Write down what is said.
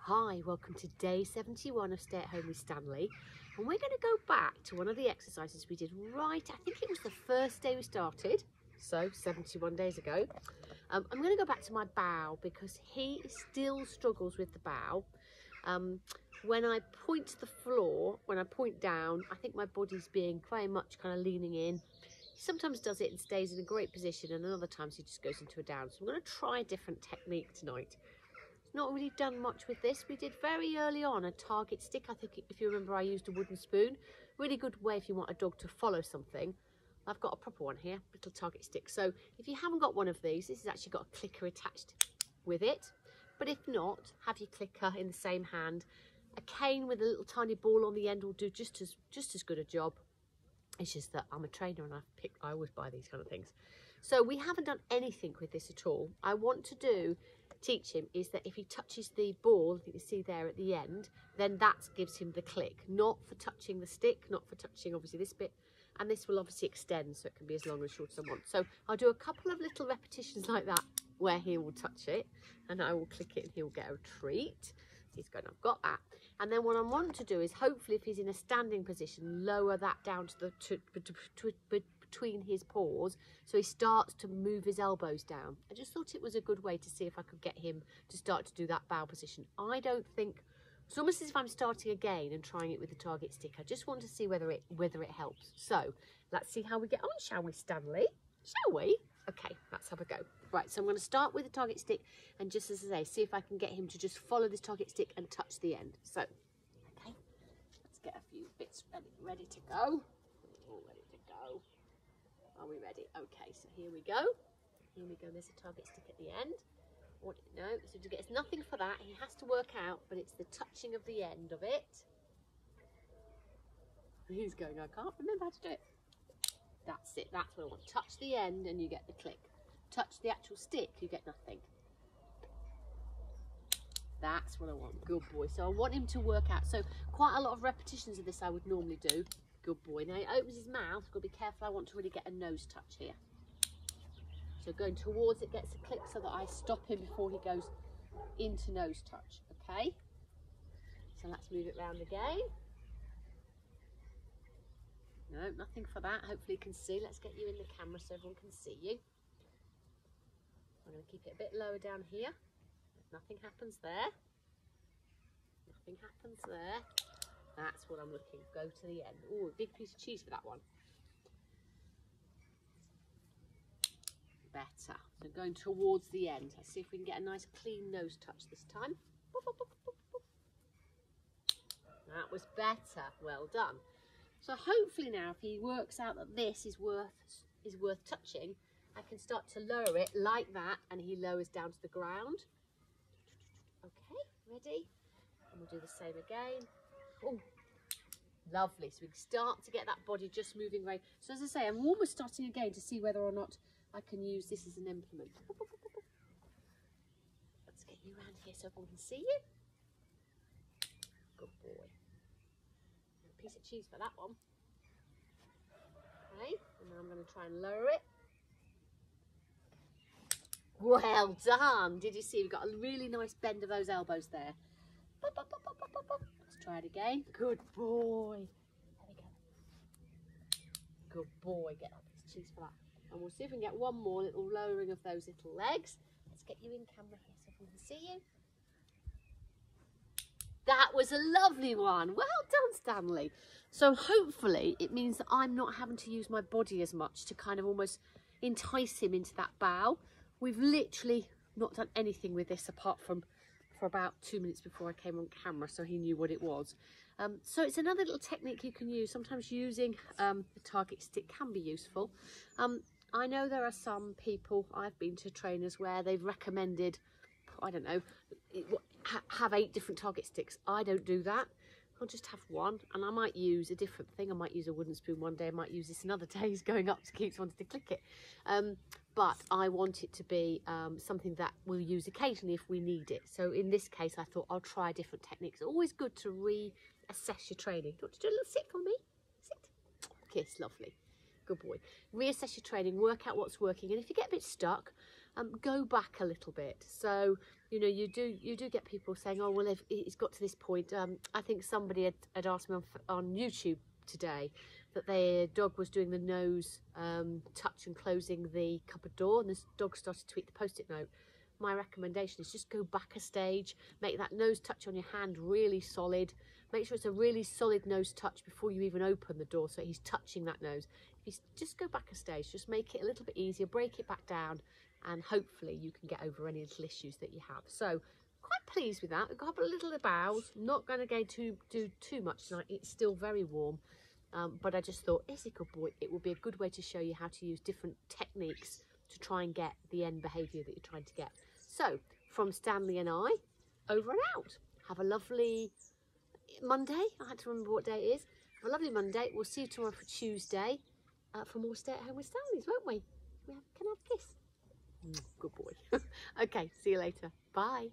Hi, welcome to day 71 of Stay at Home with Stanley, and we're going to go back to one of the exercises we did I think it was the first day we started, so 71 days ago. I'm going to go back to my bow because he still struggles with the bow. When I point to the floor, when I point down, I think my body's being very much kind of leaning in. He sometimes does it and stays in a great position, and other times he just goes into a down. So I'm going to try a different technique tonight. Not really done much with this. We did very early on a target stick. I think if you remember, I used a wooden spoon. Really good way if you want a dog to follow something. I've got a proper one here, little target stick. So if you haven't got one of these, this has actually got a clicker attached with it. But if not, have your clicker in the same hand. A cane with a little tiny ball on the end will do just as good a job. It's just that I'm a trainer and I always buy these kind of things. So we haven't done anything with this at all. I want to teach him is that if he touches the ball that you see there at the end, then that gives him the click, not for touching the stick, not for touching obviously this bit, and this will obviously extend so it can be as long or short as I want. So I'll do a couple of little repetitions like that where he will touch it and I will click it and he'll get a treat. He's going, I've got that. And then what I want to do is hopefully if he's in a standing position, lower that down to between his paws so he starts to move his elbows down. I just thought it was a good way to see if I could get him to start to do that bow position. I don't think, it's almost as if I'm starting again and trying it with the target stick. I just want to see whether it helps. So let's see how we get on, shall we, Stanley? Shall we? Okay, let's have a go. Right, so I'm going to start with the target stick and just as I say, see if I can get him to just follow this target stick and touch the end. So, okay, let's get a few bits ready to go. All ready to go. Are we ready? Okay, so here we go. Here we go. There's a target stick at the end. No, so to get it's nothing for that. He has to work out, but it's the touching of the end of it. He's going, I can't remember how to do it. That's it. That's what I want. Touch the end and you get the click. Touch the actual stick, you get nothing. That's what I want. Good boy. So I want him to work out. So quite a lot of repetitions of this I would normally do. Good boy. Now he opens his mouth. Got to be careful. I want to really get a nose touch here. So going towards it gets a click so that I stop him before he goes into nose touch. Okay. So let's move it round again. No, nothing for that. Hopefully you can see. Let's get you in the camera so everyone can see you. I'm going to keep it a bit lower down here. Nothing happens there. Nothing happens there. That's what I'm looking. Go to the end. Oh, a big piece of cheese for that one. Better. So going towards the end. Let's see if we can get a nice clean nose touch this time. That was better. Well done. So hopefully now if he works out that this is worth touching, I can start to lower it like that and he lowers down to the ground. Okay, ready? And we'll do the same again. Oh, lovely. So we can start to get that body just moving right. So as I say, I'm almost starting again to see whether or not I can use this as an implement. Let's get you around here so everyone can see you. Good boy. A piece of cheese for that one. Okay, and now I'm going to try and lower it. Well done. Did you see we've got a really nice bend of those elbows there. Let's try it again. Good boy. There we go. Good boy. Get that piece of cheese for that. And we'll see if we can get one more little lowering of those little legs. Let's get you in camera here so we can see you. That was a lovely one. Well done, Stanley. So hopefully it means that I'm not having to use my body as much to kind of almost entice him into that bow. We've literally not done anything with this apart from for about 2 minutes before I came on camera, so he knew what it was. So it's another little technique you can use. Sometimes using the target stick can be useful. I know there are some people, I've been to trainers where they've recommended, I don't know, have 8 different target sticks. I don't do that. I'll just have one, and I might use a different thing. I might use a wooden spoon one day. I might use this another day. He's going up to keeps wanting to click it. But I want it to be something that we'll use occasionally if we need it. So in this case, I thought I'll try different techniques. Always good to reassess your training. Do you want to do a little sit for me? Sit. Kiss, lovely. Good boy. Reassess your training, work out what's working. And if you get a bit stuck, go back a little bit. So, you know, you do get people saying, oh, well, if it's got to this point. I think somebody had asked me on YouTube today that their dog was doing the nose touch and closing the cupboard door, and this dog started to eat the post-it note. My recommendation is just go back a stage, make that nose touch on your hand really solid. Make sure it's a really solid nose touch before you even open the door, so he's touching that nose. If you just go back a stage, just make it a little bit easier, break it back down, and hopefully you can get over any little issues that you have. So quite pleased with that. We've got a little of bows. Not going to do too much tonight. It's still very warm, but I just thought, is a good boy. It will be a good way to show you how to use different techniques to try and get the end behaviour that you're trying to get. So from Stanley and I, over and out. Have a lovely Monday. I had to remember what day it is. Have a lovely Monday. We'll see you tomorrow for Tuesday for more Stay at Home with Stanleys, won't we? Can I have a kiss? Good boy. Okay, see you later. Bye.